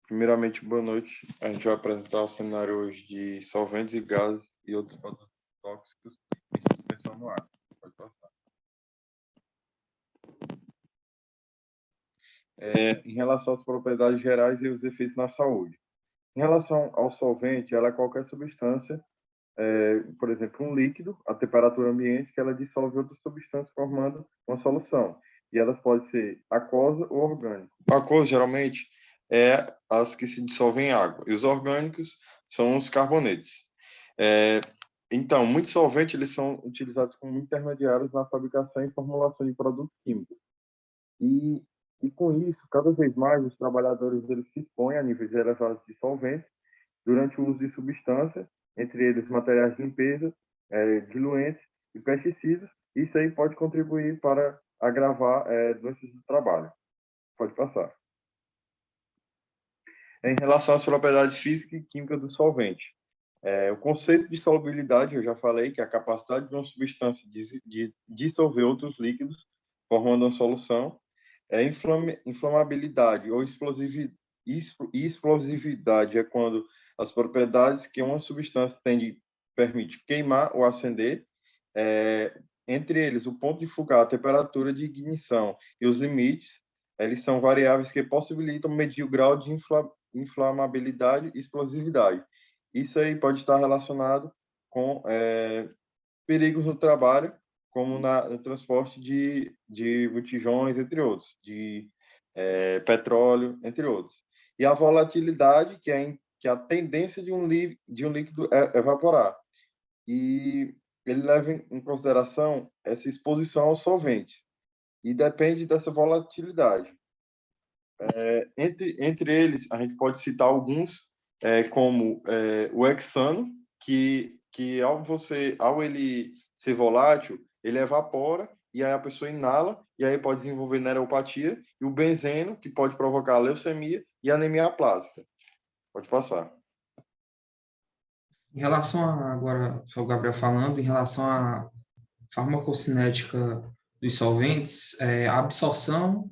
Primeiramente, boa noite. A gente vai apresentar o cenário hoje de solventes e gases e outros produtos tóxicos em suspensão no ar. Pode passar. Em relação às propriedades gerais e os efeitos na saúde. Em relação ao solvente, ela é qualquer substância, por exemplo, um líquido, a temperatura ambiente, que ela dissolve outras substâncias formando uma solução. E elas podem ser aquosa ou orgânica. Aquosa, geralmente, é as que se dissolvem em água. E os orgânicos são os carbonetos. Então, muitos solventes eles são utilizados como intermediários na fabricação e formulação de produtos químicos. E com isso, cada vez mais, os trabalhadores eles se expõem a níveis elevados de solventes durante o uso de substâncias, entre eles materiais de limpeza, diluentes e pesticidas. Isso aí pode contribuir para agravar doenças do trabalho. Pode passar. Em relação às propriedades físicas e químicas do solvente. O conceito de solubilidade, eu já falei, que é a capacidade de uma substância de dissolver outros líquidos, formando uma solução. Inflamabilidade ou explosividade é quando as propriedades que uma substância permite queimar ou acender, entre eles o ponto de fuga, a temperatura de ignição e os limites, eles são variáveis que possibilitam medir o grau de inflamabilidade e explosividade. Isso aí pode estar relacionado com perigos no trabalho, como no transporte de botijões, entre outros, de petróleo, entre outros. E a volatilidade, que é a tendência de um líquido evaporar. E ele leva em consideração essa exposição ao solvente. E depende dessa volatilidade. Entre eles, a gente pode citar alguns, como o hexano, que ao ele ser volátil, ele evapora e aí a pessoa inala e aí pode desenvolver neuropatia, e o benzeno, que pode provocar leucemia e anemia aplásica. Pode passar. Em relação agora, só o Gabriel falando, em relação à farmacocinética dos solventes, a absorção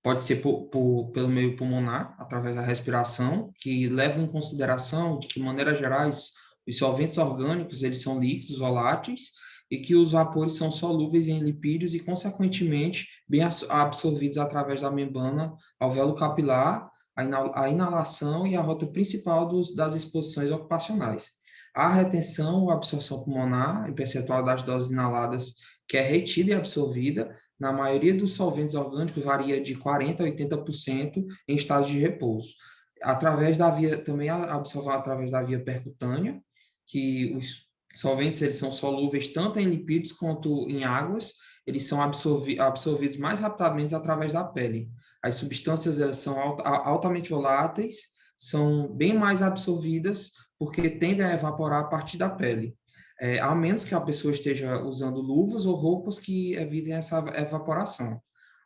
pode ser pelo meio pulmonar, através da respiração, que leva em consideração de que, de maneira geral, os solventes orgânicos eles são líquidos voláteis e que os vapores são solúveis em lipídios e, consequentemente, bem absorvidos através da membrana alvéolo capilar, a inalação e a rota principal das exposições ocupacionais. A retenção ou absorção pulmonar, em percentual das doses inaladas, que é retida e absorvida, na maioria dos solventes orgânicos varia de 40% a 80% em estado de repouso. Também absorver através da via percutânea, que os solventes eles são solúveis tanto em lipídios quanto em águas, eles são absorvidos mais rapidamente através da pele. As substâncias elas são altamente voláteis, são bem mais absorvidas porque tendem a evaporar a partir da pele, a menos que a pessoa esteja usando luvas ou roupas que evitem essa evaporação.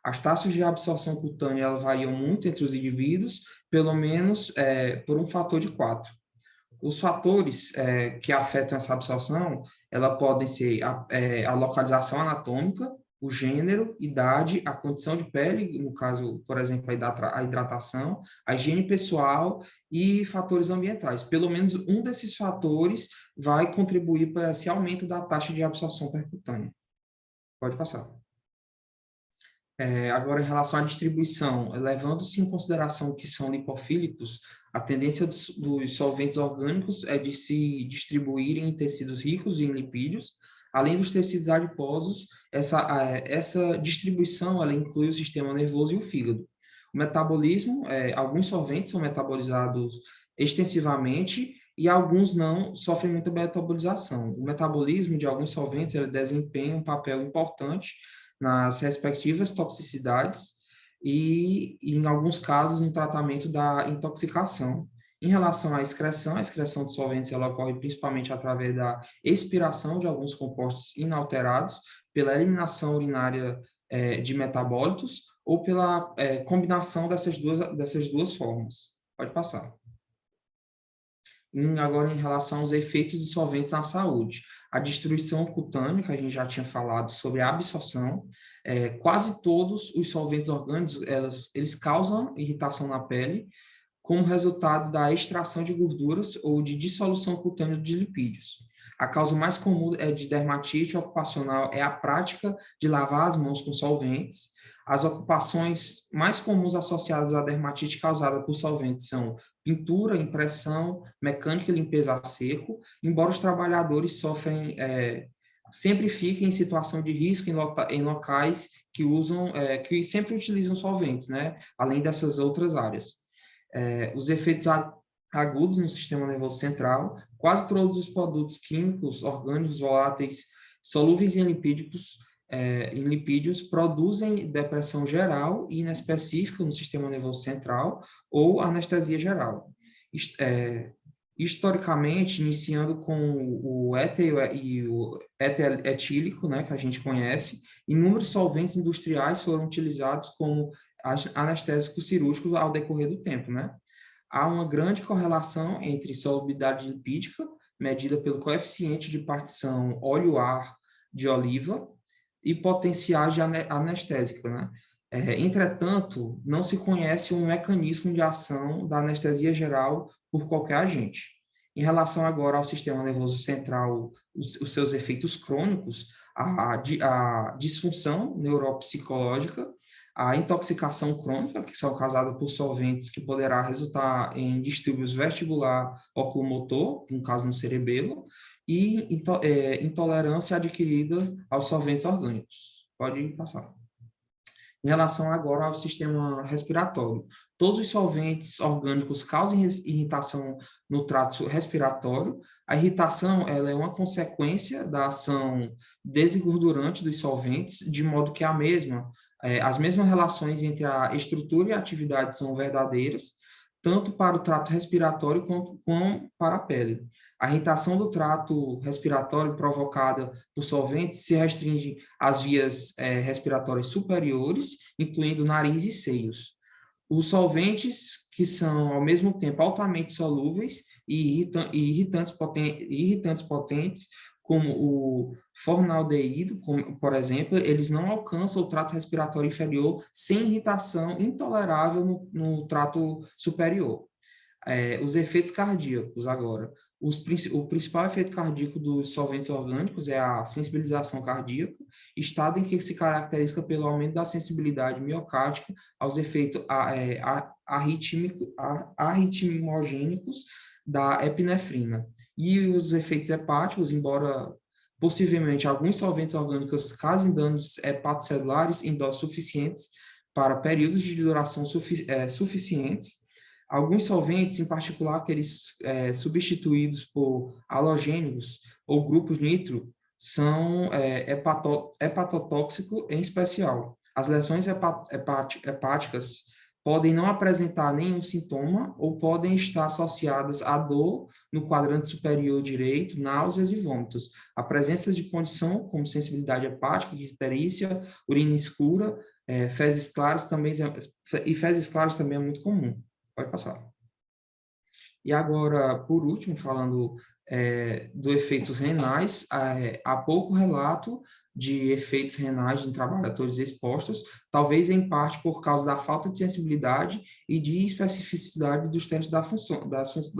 As taxas de absorção cutânea elas variam muito entre os indivíduos, pelo menos por um fator de 4. Os fatores que afetam essa absorção, ela podem ser a localização anatômica, o gênero, idade, a condição de pele, no caso, por exemplo, a hidratação, a higiene pessoal e fatores ambientais. Pelo menos um desses fatores vai contribuir para esse aumento da taxa de absorção percutânea. Pode passar. Agora, em relação à distribuição, levando-se em consideração que são lipofílicos, a tendência dos solventes orgânicos é de se distribuírem em tecidos ricos em lipídios. Além dos tecidos adiposos, essa distribuição ela inclui o sistema nervoso e o fígado. O metabolismo, alguns solventes são metabolizados extensivamente e alguns não sofrem muita metabolização. O metabolismo de alguns solventes ele desempenha um papel importante nas respectivas toxicidades e, em alguns casos, no tratamento da intoxicação. Em relação à excreção, a excreção de solventes ela ocorre principalmente através da expiração de alguns compostos inalterados, pela eliminação urinária de metabólitos ou pela combinação dessas duas formas. Pode passar. Agora, em relação aos efeitos do solvente na saúde. A destruição cutânea, que a gente já tinha falado sobre a absorção, quase todos os solventes orgânicos, eles causam irritação na pele, como resultado da extração de gorduras ou de dissolução cutânea de lipídios. A causa mais comum de dermatite ocupacional é a prática de lavar as mãos com solventes. As ocupações mais comuns associadas à dermatite causada por solventes são pintura, impressão, mecânica e limpeza a seco, embora os trabalhadores sempre fiquem em situação de risco em locais que sempre utilizam solventes, né? Além dessas outras áreas. Os efeitos agudos no sistema nervoso central, quase todos os produtos químicos, orgânicos, voláteis, solúveis em lipídios, produzem depressão geral e inespecífica no sistema nervoso central ou anestesia geral. Historicamente, iniciando com o éter e o éter etílico, né, que a gente conhece, inúmeros solventes industriais foram utilizados como anestésicos cirúrgicos ao decorrer do tempo, né? Há uma grande correlação entre solubilidade lipídica, medida pelo coeficiente de partição óleo-ar de oliva, e potenciais anestésica, né? Entretanto, não se conhece um mecanismo de ação da anestesia geral por qualquer agente. Em relação agora ao sistema nervoso central, os seus efeitos crônicos, a disfunção neuropsicológica, a intoxicação crônica, que são causadas por solventes, que poderá resultar em distúrbios vestibular oculomotor, no caso no cerebelo, e intolerância adquirida aos solventes orgânicos. Pode passar. Em relação agora ao sistema respiratório, todos os solventes orgânicos causam irritação no trato respiratório. A irritação ela é uma consequência da ação desengordurante dos solventes, de modo que as mesmas relações entre a estrutura e a atividade são verdadeiras, tanto para o trato respiratório quanto para a pele. A irritação do trato respiratório provocada por solventes se restringe às vias respiratórias superiores, incluindo nariz e seios. Os solventes, que são, ao mesmo tempo, altamente solúveis e irritantes potentes, como o formaldeído, por exemplo, eles não alcançam o trato respiratório inferior sem irritação intolerável no trato superior. Os efeitos cardíacos, agora. O principal efeito cardíaco dos solventes orgânicos é a sensibilização cardíaca, estado em que se caracteriza pelo aumento da sensibilidade miocárdica aos efeitos arritmogênicos da epinefrina. E os efeitos hepáticos, embora possivelmente alguns solventes orgânicos causem danos hepatocelulares em doses suficientes para períodos de duração suficientes, alguns solventes, em particular aqueles substituídos por halogênicos ou grupos nitro, são hepatotóxicos em especial. As lesões hepáticas podem não apresentar nenhum sintoma ou podem estar associadas à dor no quadrante superior direito, náuseas e vômitos. A presença de condição como sensibilidade hepática, icterícia, urina escura, fezes claras também é muito comum. Pode passar. E agora, por último, falando dos efeitos renais, há pouco relato de efeitos renais em trabalhadores expostos, talvez em parte por causa da falta de sensibilidade e de especificidade dos testes da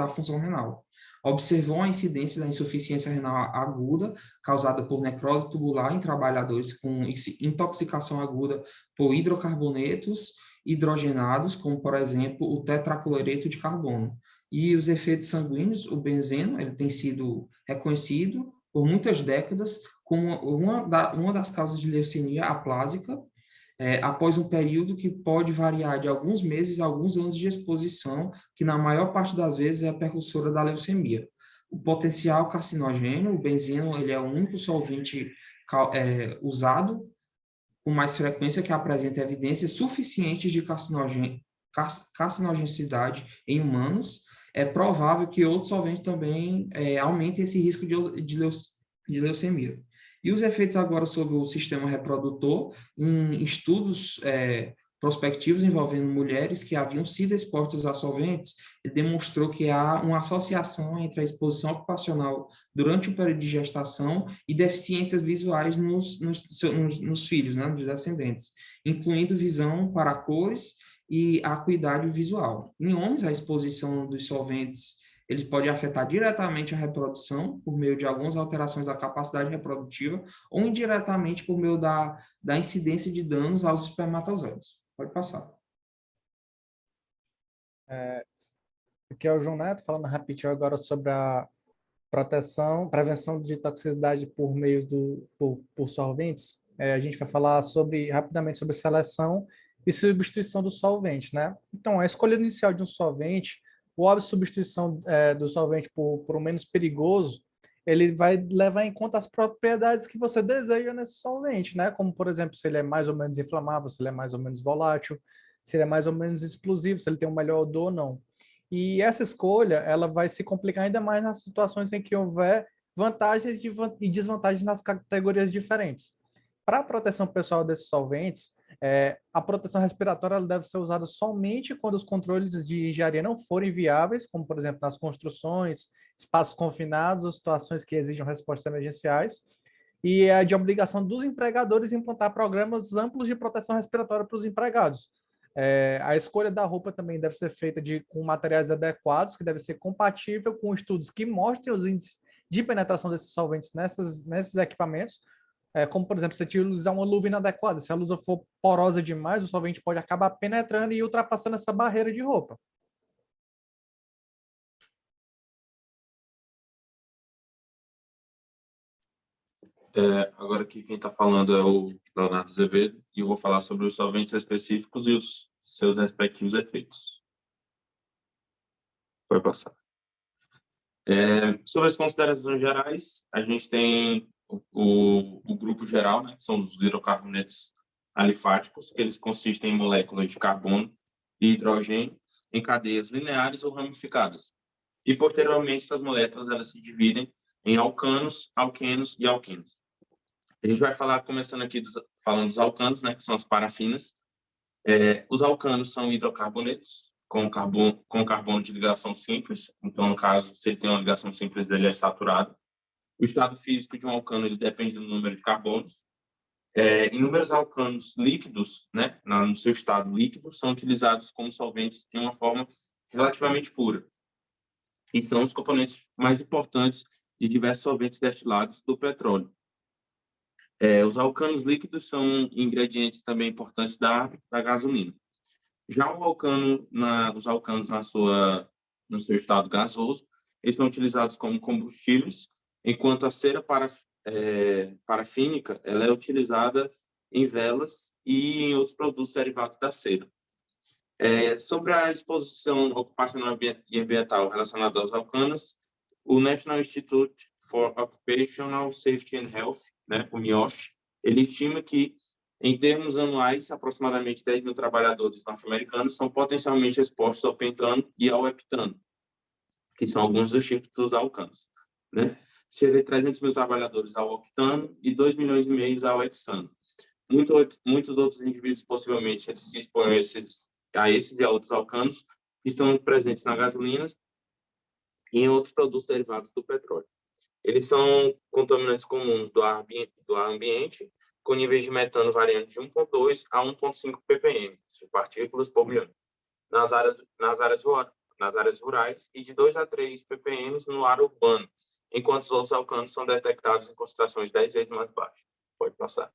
função renal. Observou a incidência da insuficiência renal aguda, causada por necrose tubular em trabalhadores com intoxicação aguda por hidrocarbonetos hidrogenados, como, por exemplo, o tetracloreto de carbono. E os efeitos sanguíneos, o benzeno, ele tem sido reconhecido por muitas décadas como uma das causas de leucemia aplásica, após um período que pode variar de alguns meses a alguns anos de exposição, que na maior parte das vezes é a precursora da leucemia. O potencial carcinogênio, o benzeno, ele é o único solvente usado com mais frequência que apresenta evidências suficientes de carcinogenicidade em humanos. É provável que outros solventes também aumentem esse risco de leucemia. E os efeitos agora sobre o sistema reprodutor, em estudos prospectivos envolvendo mulheres que haviam sido expostas a solventes, ele demonstrou que há uma associação entre a exposição ocupacional durante o período de gestação e deficiências visuais nos filhos, né, nos descendentes, incluindo visão para cores e acuidade visual. Em homens, a exposição dos solventes eles podem afetar diretamente a reprodução por meio de algumas alterações da capacidade reprodutiva ou indiretamente por meio da incidência de danos aos espermatozoides. Pode passar. Aqui é o João Neto, falando rapidinho agora sobre a prevenção de toxicidade por meio por solventes. A gente vai falar rapidamente sobre seleção e substituição do solvente, né? Então, a escolha inicial de um solvente, ou a substituição do solvente por um menos perigoso, ele vai levar em conta as propriedades que você deseja nesse solvente, né? Como, por exemplo, se ele é mais ou menos inflamável, se ele é mais ou menos volátil, se ele é mais ou menos explosivo, se ele tem um melhor odor ou não. E essa escolha, ela vai se complicar ainda mais nas situações em que houver vantagens e desvantagens nas categorias diferentes. Para a proteção pessoal desses solventes, a proteção respiratória ela deve ser usada somente quando os controles de engenharia não forem viáveis, como, por exemplo, nas construções, espaços confinados ou situações que exijam respostas emergenciais, e é de obrigação dos empregadores implantar programas amplos de proteção respiratória para os empregados. A escolha da roupa também deve ser feita com materiais adequados, que deve ser compatível com estudos que mostrem os índices de penetração desses solventes nesses equipamentos, como, por exemplo, se você utilizar uma luva inadequada, se a luva for porosa demais, o solvente pode acabar penetrando e ultrapassando essa barreira de roupa. Agora aqui quem está falando é o Leonardo Azevedo e eu vou falar sobre os solventes específicos e os seus respectivos efeitos. Pode passar. Sobre as considerações gerais, a gente tem o grupo geral, né, que são os hidrocarbonetos alifáticos, que eles consistem em moléculas de carbono e hidrogênio em cadeias lineares ou ramificadas. E, posteriormente, essas moléculas elas se dividem em alcanos, alquenos e alquenos. A gente vai falar, começando aqui, falando dos alcanos, né, que são as parafinas. Os alcanos são hidrocarbonetos com carbono de ligação simples. Então, no caso, se ele tem uma ligação simples, ele é saturado. O estado físico de um alcano ele depende do número de carbonos. Inúmeros alcanos líquidos, né, no seu estado líquido, são utilizados como solventes em uma forma relativamente pura. E são os componentes mais importantes de diversos solventes destilados do petróleo. Os alcanos líquidos são ingredientes também importantes da gasolina. Já os alcanos no seu estado gasoso, eles são utilizados como combustíveis, enquanto a cera parafínica ela é utilizada em velas e em outros produtos derivados da cera. Sobre a exposição ocupacional e ambiental relacionada aos alcanos, o National Institute for Occupational Safety and Health, né, o NIOSH, ele estima que, em termos anuais, aproximadamente 10 mil trabalhadores norte-americanos são potencialmente expostos ao pentano e ao heptano, que são alguns dos tipos dos alcanos, né? Chega de 300 mil trabalhadores ao octano e 2 milhões e meio ao hexano. Muitos outros indivíduos, possivelmente, eles se expõem a esses e a outros alcanos que estão presentes na gasolina e em outros produtos derivados do petróleo. Eles são contaminantes comuns do ar ambiente, com níveis de metano variando de 1,2 a 1,5 ppm, de partículas por milhão, nas áreas rurais e de 2 a 3 ppm no ar urbano, enquanto os outros alcanos são detectados em concentrações 10 vezes mais baixas. Pode passar.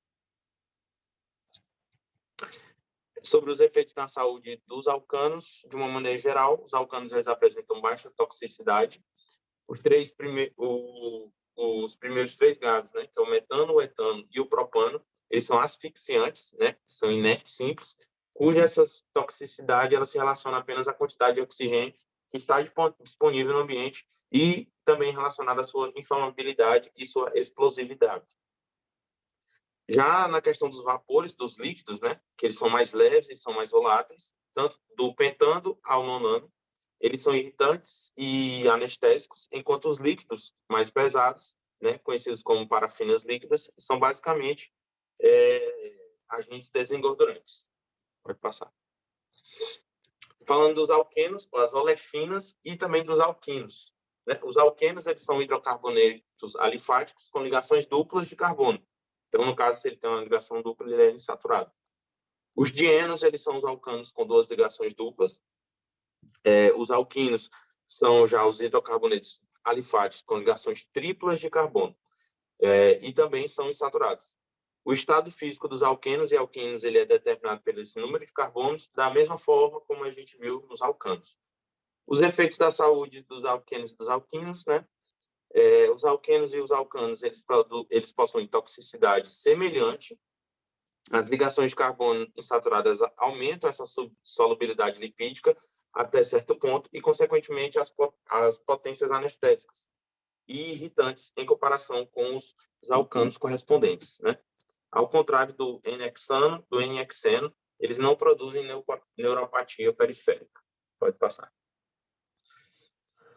Sobre os efeitos na saúde dos alcanos, de uma maneira geral, os alcanos eles apresentam baixa toxicidade. Os primeiros três gases, né, que é o metano, o etano e o propano, eles são asfixiantes, né, são inertes simples, cuja essa toxicidade ela se relaciona apenas à quantidade de oxigênio que está disponível no ambiente e também relacionada à sua inflamabilidade e sua explosividade. Já na questão dos vapores, dos líquidos, né, que eles são mais leves e são mais voláteis, tanto do pentano ao nonano, eles são irritantes e anestésicos, enquanto os líquidos mais pesados, né, conhecidos como parafinas líquidas, são basicamente agentes desengordurantes. Pode passar. Falando dos alquenos, as olefinas e também dos alquinos, né? Os alquenos, eles são hidrocarbonetos alifáticos com ligações duplas de carbono. Então, no caso, se ele tem uma ligação dupla, ele é insaturado. Os dienos, eles são os alcanos com duas ligações duplas. Os alquinos são já os hidrocarbonetos alifáticos com ligações triplas de carbono. E também são insaturados. O estado físico dos alquenos e alquinos ele é determinado pelo esse número de carbonos, da mesma forma como a gente viu nos alcanos. Os efeitos da saúde dos alquenos e dos alquinos, né? Os alquenos e os alcanos, eles possuem toxicidade semelhante. As ligações de carbono insaturadas aumentam essa solubilidade lipídica até certo ponto e, consequentemente, as potências anestésicas e irritantes em comparação com os alcanos correspondentes, né? Ao contrário do N-hexano, do N-hexeno, eles não produzem neuropatia periférica. Pode passar.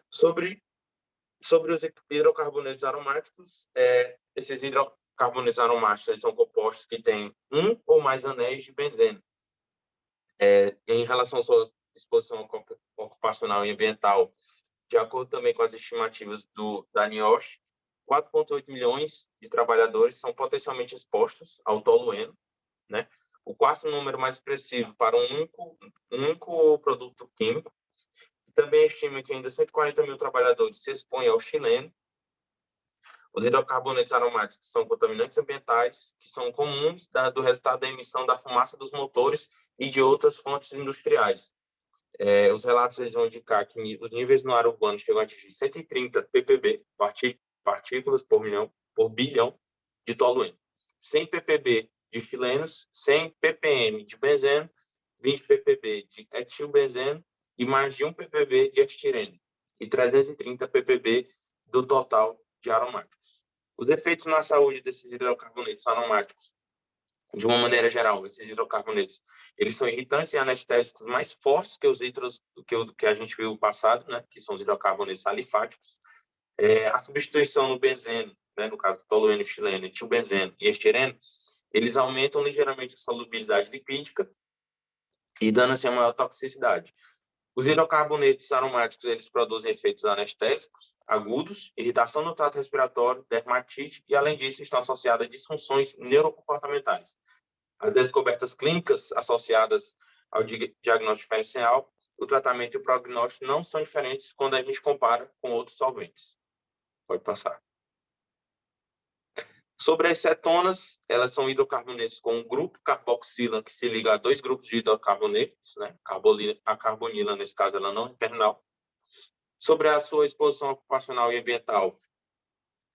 Sobre os hidrocarbonetos aromáticos, esses hidrocarbonetos aromáticos eles são compostos que têm um ou mais anéis de benzeno. Em relação à sua exposição ocupacional e ambiental, de acordo também com as estimativas da NIOSH, 4,8 milhões de trabalhadores são potencialmente expostos ao tolueno, né? O quarto número mais expressivo para um único produto químico. Também estima que ainda 140 mil trabalhadores se expõem ao xileno. Os hidrocarbonetos aromáticos são contaminantes ambientais que são comuns do resultado da emissão da fumaça dos motores e de outras fontes industriais. Os relatos eles vão indicar que os níveis no ar urbano chegam a atingir 130 ppb, partículas por bilhão de tolueno. 100 ppb de xilenos, 100 ppm de benzeno, 20 ppb de etilbenzeno e mais de 1 ppb de estireno, e 330 ppb do total de aromáticos. Os efeitos na saúde desses hidrocarbonetos aromáticos, de uma maneira geral, esses hidrocarbonetos, eles são irritantes e anestésicos mais fortes que os que a gente viu no passado, né, que são os hidrocarbonetos alifáticos. A substituição no benzeno, né, no caso do tolueno, xileno, etilbenzeno e estireno, eles aumentam ligeiramente a solubilidade lipídica e dando assim a maior toxicidade. Os hidrocarbonetos aromáticos eles produzem efeitos anestésicos agudos, irritação no trato respiratório, dermatite e, além disso, estão associadas a disfunções neurocomportamentais. As descobertas clínicas associadas ao diagnóstico diferencial, o tratamento e o prognóstico não são diferentes quando a gente compara com outros solventes. Pode passar. Sobre as cetonas, elas são hidrocarbonetos com um grupo carboxila que se liga a dois grupos de hidrocarbonetos, né? A carbonila, nesse caso, ela não é terminal. Sobre a sua exposição ocupacional e ambiental,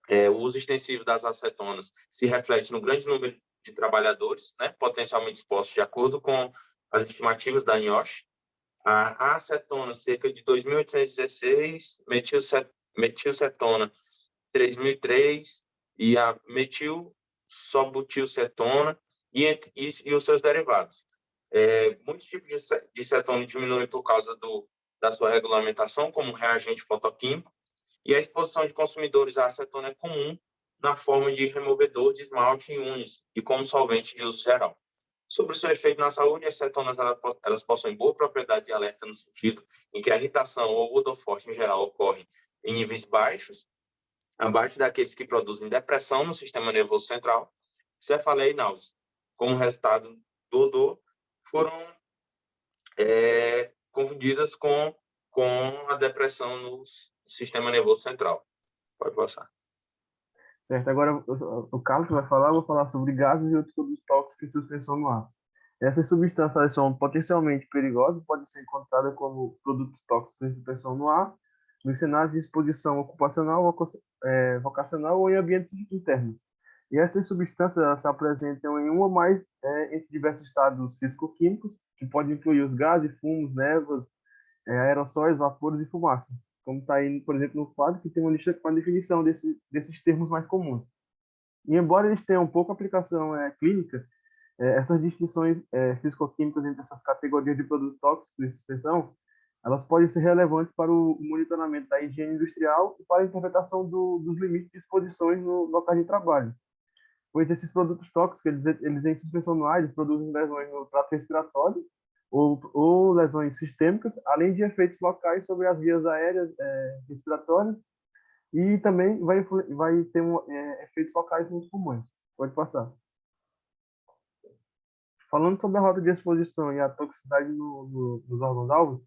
o uso extensivo das acetonas se reflete no grande número de trabalhadores, né? Potencialmente expostos, de acordo com as estimativas da NIOSH. A acetona, cerca de 2.816, metilcetona, 3.003, e a metilsobutilcetona e os seus derivados. Muitos tipos de cetona diminuem por causa da sua regulamentação como reagente fotoquímico, e a exposição de consumidores à acetona é comum na forma de removedor de esmalte em unhas e como solvente de uso geral. Sobre o seu efeito na saúde, as cetonas elas possuem boa propriedade de alerta no sentido em que a irritação ou odor forte em geral ocorre em níveis baixos, abaixo daqueles que produzem depressão no sistema nervoso central, cefaleia e náusea. Como resultado do odor, foram confundidas com a depressão no sistema nervoso central. Pode passar. Certo, agora o Carlos vai falar, eu vou falar sobre gases e outros produtos tóxicos em suspensão no ar. Essas substâncias são potencialmente perigosas, podem ser encontradas como produtos tóxicos em suspensão no ar, nos cenários de exposição ocupacional, vocacional ou em ambientes internos. E essas substâncias se apresentam em um ou mais entre diversos estados físico-químicos, que podem incluir os gases, fumos, névoas, aerossóis, vapores e fumaça. Como está aí, por exemplo, no quadro, que tem uma lista com a definição desses termos mais comuns. E embora eles tenham pouca aplicação clínica, essas distinções físico-químicas entre essas categorias de produtos tóxicos de suspensão, elas podem ser relevantes para o monitoramento da higiene industrial e para a interpretação dos limites de exposições no local de trabalho. Pois esses produtos tóxicos, eles em suspensão no ar, eles produzem lesões no trato respiratório ou lesões sistêmicas, além de efeitos locais sobre as vias aéreas respiratórias, e também vai ter efeitos locais nos pulmões. Pode passar. Falando sobre a rota de exposição e a toxicidade nos órgãos-alvos,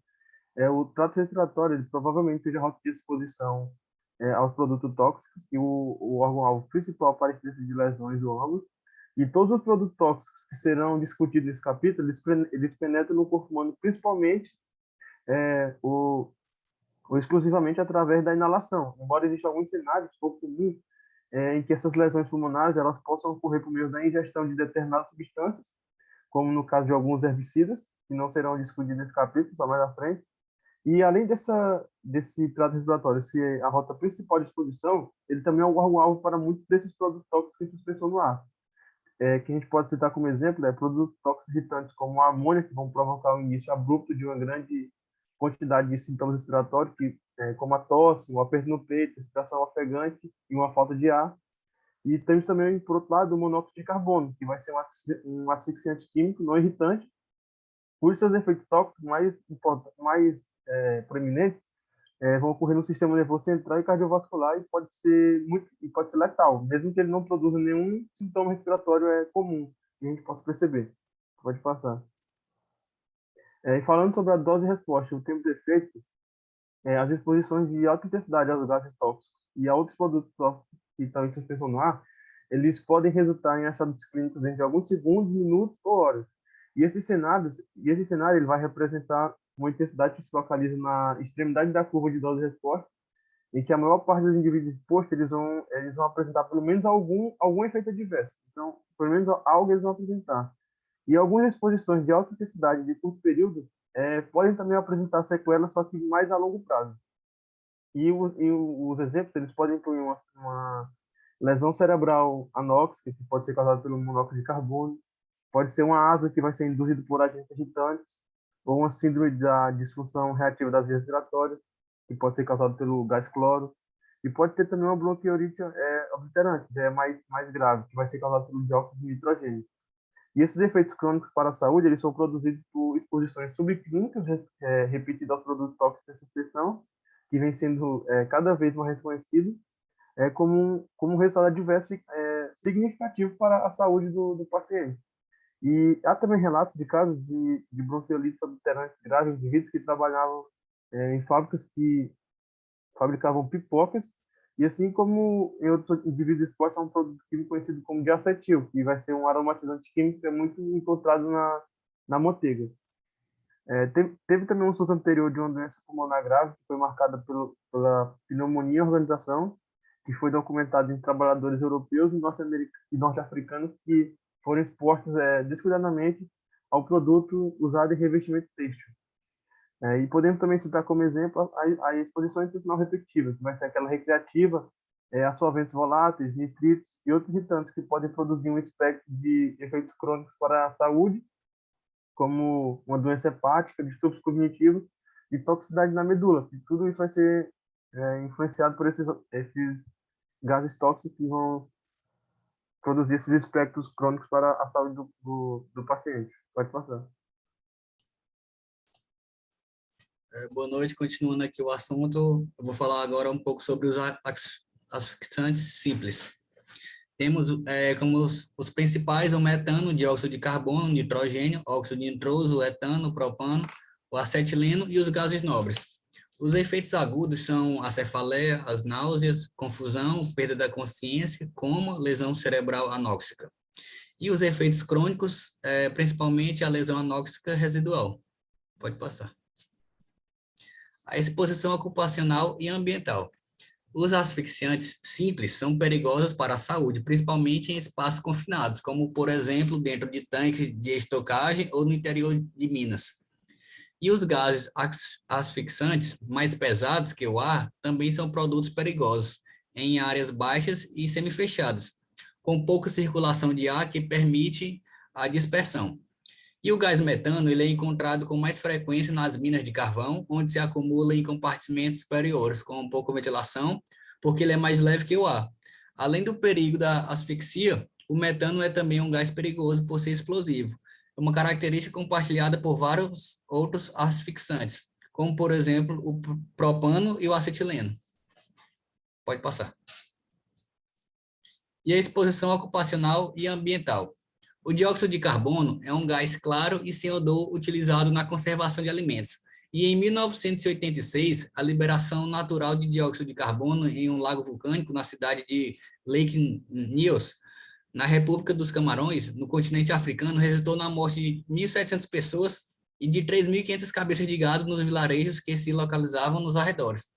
o trato respiratório ele provavelmente seja a rota de exposição aos produtos tóxicos, e o órgão-alvo principal para a incidência de lesões do órgão. E todos os produtos tóxicos que serão discutidos nesse capítulo, eles penetram no corpo humano, principalmente ou exclusivamente através da inalação. Embora existam alguns cenários pouco comuns em que essas lesões pulmonares elas possam ocorrer por meio da ingestão de determinadas substâncias, como no caso de alguns herbicidas, que não serão discutidos nesse capítulo, só mais à frente. E além desse trato respiratório ser a rota principal de exposição, ele também é um órgão-alvo para muitos desses produtos tóxicos em suspensão no ar. Que a gente pode citar como exemplo produtos tóxicos irritantes como a amônia, que vão provocar o início abrupto de uma grande quantidade de sintomas respiratórios, como a tosse, um aperto no peito, respiração ofegante e uma falta de ar. E temos também, por outro lado, o monóxido de carbono, que vai ser um asfixiante químico não irritante, por seus efeitos tóxicos mais proeminentes, vão ocorrer no sistema nervoso central e cardiovascular e pode ser letal, mesmo que ele não produza nenhum sintoma respiratório comum que a gente possa perceber. Pode passar. E falando sobre a dose e resposta, o tempo de efeito, as exposições de alta intensidade aos gases tóxicos e a outros produtos tóxicos que estão em suspensão no ar, eles podem resultar em achados clínicos entre alguns segundos, minutos ou horas. E esse cenário ele vai representar uma intensidade que se localiza na extremidade da curva de dose e resposta, em que a maior parte dos indivíduos expostos eles vão apresentar pelo menos algum efeito adverso. Então, pelo menos algo eles vão apresentar. E algumas exposições de alta intensidade de curto período podem também apresentar sequelas, só que mais a longo prazo. E os exemplos eles podem incluir uma lesão cerebral anóxica, que pode ser causada pelo monóxido de carbono, pode ser uma asma que vai ser induzida por agentes irritantes, ou uma síndrome da disfunção reativa das vias respiratórias, que pode ser causada pelo gás cloro, e pode ter também uma bronquiolite obliterante, que é mais grave, que vai ser causada pelo dióxido de nitrogênio. E esses efeitos crônicos para a saúde, eles são produzidos por exposições subclínicas repetidas aos produtos tóxicos de suspensão, que vem sendo cada vez mais reconhecido como um resultado adverso significativo para a saúde do paciente. E há também relatos de casos de bronquiolites obliterantes graves de indivíduos que trabalhavam em fábricas que fabricavam pipocas, e assim como em outros indivíduos expostos a um produto químico conhecido como diacetil, que vai ser um aromatizante químico que é muito encontrado na manteiga. Teve também um surto anterior de uma doença pulmonar grave, que foi marcada pela pneumonia organização, que foi documentado em trabalhadores europeus e norte-africanos que foram expostos descuidadamente ao produto usado em revestimento têxtil. E podemos também citar como exemplo a exposição intestinal repetitiva, que vai ser aquela recreativa, a solventes voláteis, nitritos e outros irritantes que podem produzir um espectro de efeitos crônicos para a saúde, como uma doença hepática, distúrbios cognitivos e toxicidade na medula. E tudo isso vai ser influenciado por esses gases tóxicos que vão produzir esses espectros crônicos para a saúde do paciente. Pode passar. Boa noite, continuando aqui o assunto, eu vou falar agora um pouco sobre os asfixiantes simples. Temos como os principais o metano, dióxido de carbono, nitrogênio, óxido nitroso, etano, propano, o acetileno e os gases nobres. Os efeitos agudos são a cefaleia, as náuseas, confusão, perda da consciência, coma, lesão cerebral anóxica. E os efeitos crônicos, principalmente a lesão anóxica residual. Pode passar. A exposição ocupacional e ambiental. Os asfixiantes simples são perigosos para a saúde, principalmente em espaços confinados, como, por exemplo, dentro de tanques de estocagem ou no interior de minas. E os gases asfixiantes mais pesados que o ar também são produtos perigosos em áreas baixas e semifechadas, com pouca circulação de ar que permite a dispersão. E o gás metano ele é encontrado com mais frequência nas minas de carvão, onde se acumula em compartimentos superiores, com pouca ventilação, porque ele é mais leve que o ar. Além do perigo da asfixia, o metano é também um gás perigoso por ser explosivo. uma característica compartilhada por vários outros asfixantes, como, por exemplo, o propano e o acetileno. Pode passar. E a exposição ocupacional e ambiental. O dióxido de carbono é um gás claro e sem odor utilizado na conservação de alimentos. E em 1986, a liberação natural de dióxido de carbono em um lago vulcânico na cidade de Lake Nyos, na República dos Camarões, no continente africano, resultou na morte de 1.700 pessoas e de 3.500 cabeças de gado nos vilarejos que se localizavam nos arredores.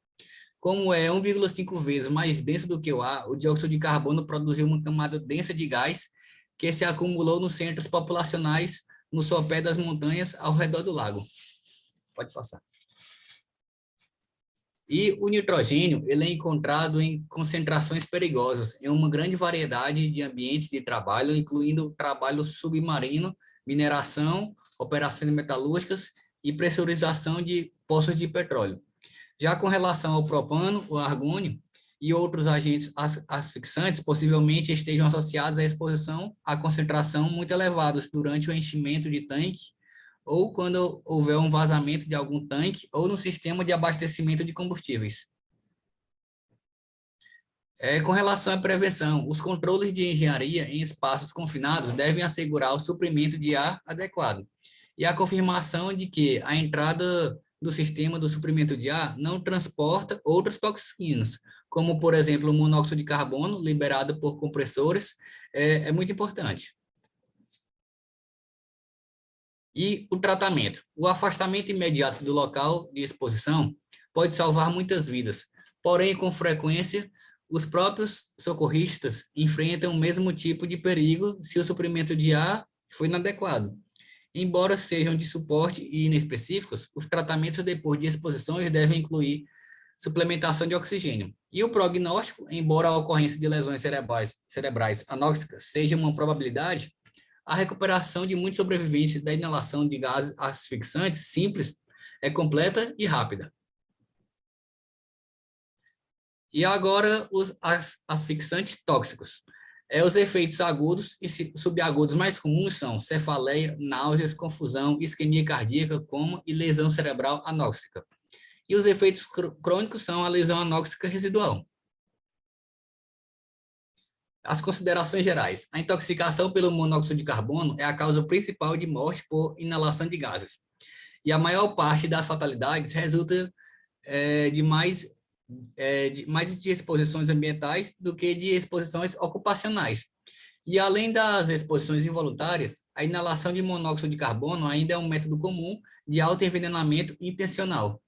Como é 1,5 vezes mais denso do que o ar, o dióxido de carbono produziu uma camada densa de gás que se acumulou nos centros populacionais no sopé das montanhas ao redor do lago. Pode passar. E o nitrogênio, ele é encontrado em concentrações perigosas em uma grande variedade de ambientes de trabalho, incluindo trabalho submarino, mineração, operações metalúrgicas e pressurização de poços de petróleo. Já com relação ao propano, o argônio e outros agentes asfixantes possivelmente estejam associados à exposição a concentração muito elevadas durante o enchimento de tanque ou quando houver um vazamento de algum tanque ou no sistema de abastecimento de combustíveis. Com relação à prevenção, os controles de engenharia em espaços confinados devem assegurar o suprimento de ar adequado e a confirmação de que a entrada do sistema do suprimento de ar não transporta outras toxinas, como, por exemplo, o monóxido de carbono liberado por compressores, é muito importante. E o tratamento. O afastamento imediato do local de exposição pode salvar muitas vidas, porém, com frequência, os próprios socorristas enfrentam o mesmo tipo de perigo se o suprimento de ar for inadequado. Embora sejam de suporte e inespecíficos, os tratamentos depois de exposições devem incluir suplementação de oxigênio. E o prognóstico, embora a ocorrência de lesões cerebrais anóxicas seja uma probabilidade, a recuperação de muitos sobreviventes da inalação de gases asfixantes simples é completa e rápida. E agora os asfixantes tóxicos. Os efeitos agudos e subagudos mais comuns são cefaleia, náuseas, confusão, isquemia cardíaca, coma e lesão cerebral anóxica. E os efeitos crônicos são a lesão anóxica residual. As considerações gerais. A intoxicação pelo monóxido de carbono é a causa principal de morte por inalação de gases. E a maior parte das fatalidades resulta de mais de exposições ambientais do que de exposições ocupacionais. E além das exposições involuntárias, a inalação de monóxido de carbono ainda é um método comum de autoenvenenamento intencional.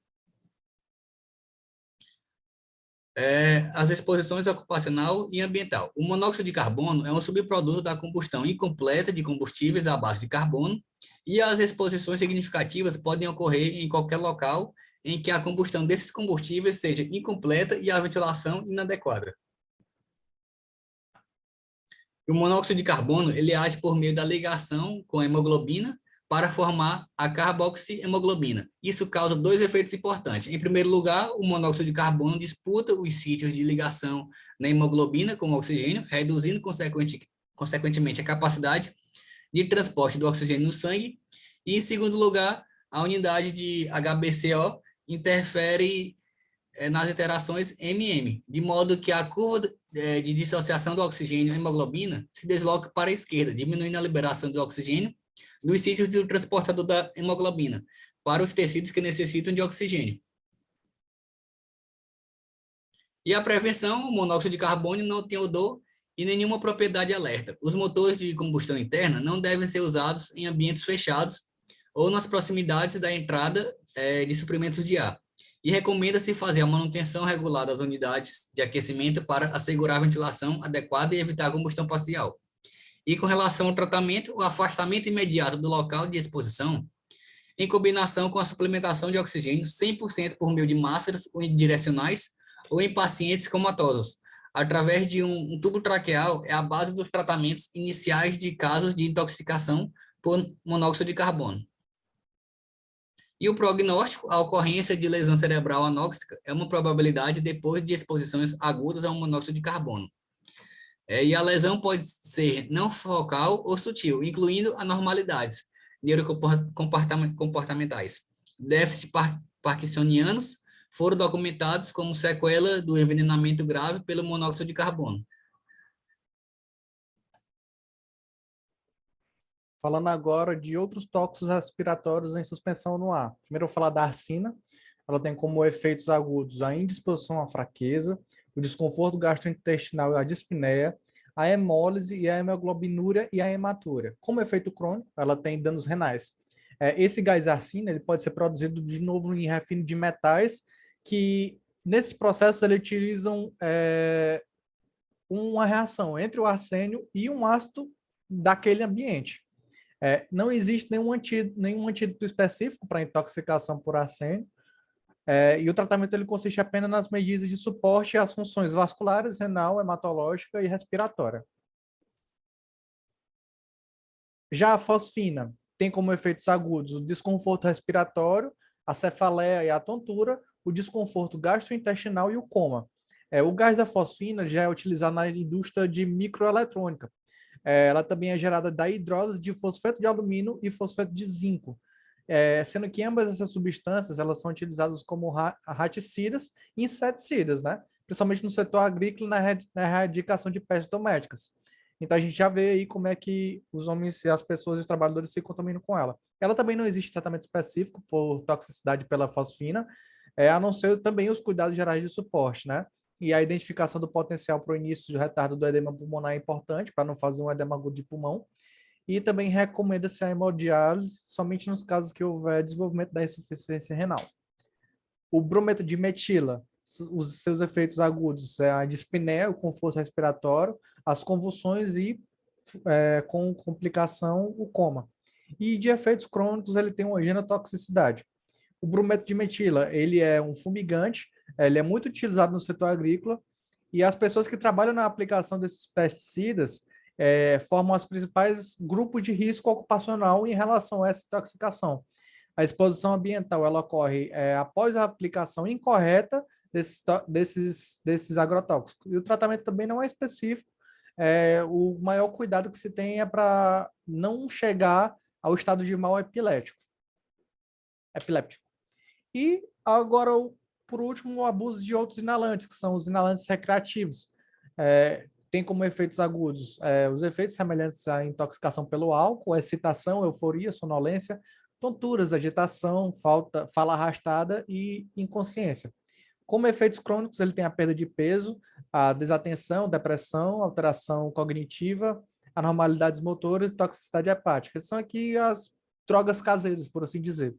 As exposições ocupacional e ambiental. O monóxido de carbono é um subproduto da combustão incompleta de combustíveis à base de carbono, e as exposições significativas podem ocorrer em qualquer local em que a combustão desses combustíveis seja incompleta e a ventilação inadequada. O monóxido de carbono, ele age por meio da ligação com a hemoglobina para formar a carboxihemoglobina. Isso causa dois efeitos importantes. Em primeiro lugar, o monóxido de carbono disputa os sítios de ligação na hemoglobina com o oxigênio, reduzindo consequentemente a capacidade de transporte do oxigênio no sangue. E, em segundo lugar, a unidade de HbCO interfere nas interações MM, de modo que a curva de dissociação do oxigênio e hemoglobina se desloca para a esquerda, diminuindo a liberação do oxigênio dos sítios do transportador da hemoglobina para os tecidos que necessitam de oxigênio. E a prevenção, o monóxido de carbono não tem odor e nenhuma propriedade alerta. Os motores de combustão interna não devem ser usados em ambientes fechados ou nas proximidades da entrada de suprimentos de ar. E recomenda-se fazer a manutenção regular das unidades de aquecimento para assegurar a ventilação adequada e evitar a combustão parcial. E com relação ao tratamento, o afastamento imediato do local de exposição, em combinação com a suplementação de oxigênio 100% por meio de máscaras unidirecionais ou em pacientes comatosos, através de um tubo traqueal, é a base dos tratamentos iniciais de casos de intoxicação por monóxido de carbono. E o prognóstico, a ocorrência de lesão cerebral anóxica é uma probabilidade depois de exposições agudas ao monóxido de carbono. E a lesão pode ser não focal ou sutil, incluindo anormalidades, neurocomportamentais. Déficits parkinsonianos foram documentados como sequela do envenenamento grave pelo monóxido de carbono. Falando agora de outros tóxicos respiratórios em suspensão no ar. Primeiro eu vou falar da arsina. Ela tem como efeitos agudos a indisposição à fraqueza, o desconforto gastrointestinal e a dispneia, a hemólise e a hemoglobinúria e a hematúria. Como efeito crônico, ela tem danos renais. Esse gás arsina ele pode ser produzido de novo em refino de metais que, nesse processo, eles utilizam uma reação entre o arsênio e um ácido daquele ambiente. Não existe nenhum antídoto específico para intoxicação por arsênio, e o tratamento ele consiste apenas nas medidas de suporte às funções vasculares, renal, hematológica e respiratória. Já a fosfina tem como efeitos agudos o desconforto respiratório, a cefaleia e a tontura, o desconforto gastrointestinal e o coma. O gás da fosfina já é utilizado na indústria de microeletrônica. Ela também é gerada da hidrólise de fosfato de alumínio e fosfato de zinco, sendo que ambas essas substâncias elas são utilizadas como raticidas e inseticidas, né? Principalmente no setor agrícola na erradicação de pestes domésticas. Então a gente já vê aí como é que os homens e as pessoas e os trabalhadores se contaminam com ela. Ela também não existe tratamento específico por toxicidade pela fosfina, a não ser também os cuidados gerais de suporte, né? E a identificação do potencial para o início do retardo do edema pulmonar é importante, para não fazer um edema agudo de pulmão. E também recomenda-se a hemodiálise somente nos casos que houver desenvolvimento da insuficiência renal. O brometo de metila, os seus efeitos agudos, a dispneia, o conforto respiratório, as convulsões e, com complicação, o coma. E de efeitos crônicos, ele tem uma genotoxicidade. O brometo de metila, ele é um fumigante, ele é muito utilizado no setor agrícola, e as pessoas que trabalham na aplicação desses pesticidas formam os principais grupos de risco ocupacional em relação a essa intoxicação. A exposição ambiental ela ocorre após a aplicação incorreta desses agrotóxicos. E o tratamento também não é específico. O maior cuidado que se tem é para não chegar ao estado de mal epiléptico. E agora, por último, o abuso de outros inalantes, que são os inalantes recreativos. Tem como efeitos agudos os efeitos semelhantes à intoxicação pelo álcool, excitação, euforia, sonolência, tonturas, agitação, fala arrastada e inconsciência. Como efeitos crônicos, ele tem a perda de peso, a desatenção, depressão, alteração cognitiva, anormalidades motoras e toxicidade hepática. São aqui as drogas caseiras, por assim dizer.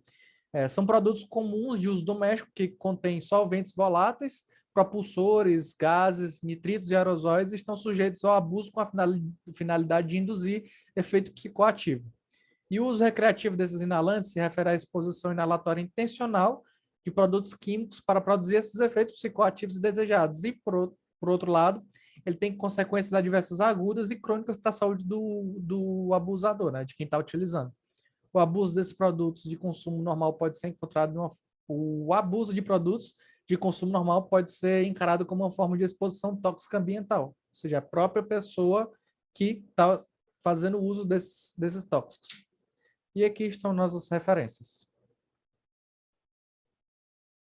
São produtos comuns de uso doméstico que contêm solventes voláteis, propulsores, gases, nitritos e aerosóis e estão sujeitos ao abuso com a finalidade de induzir efeito psicoativo. E o uso recreativo desses inalantes se refere à exposição inalatória intencional de produtos químicos para produzir esses efeitos psicoativos desejados. E, por outro lado, ele tem consequências adversas agudas e crônicas para a saúde do abusador, né, de quem está utilizando. O abuso desses produtos de consumo normal pode ser encontrado o abuso de produtos de consumo normal pode ser encarado como uma forma de exposição tóxica ambiental, ou seja, a própria pessoa que está fazendo uso desses tóxicos. E aqui estão nossas referências.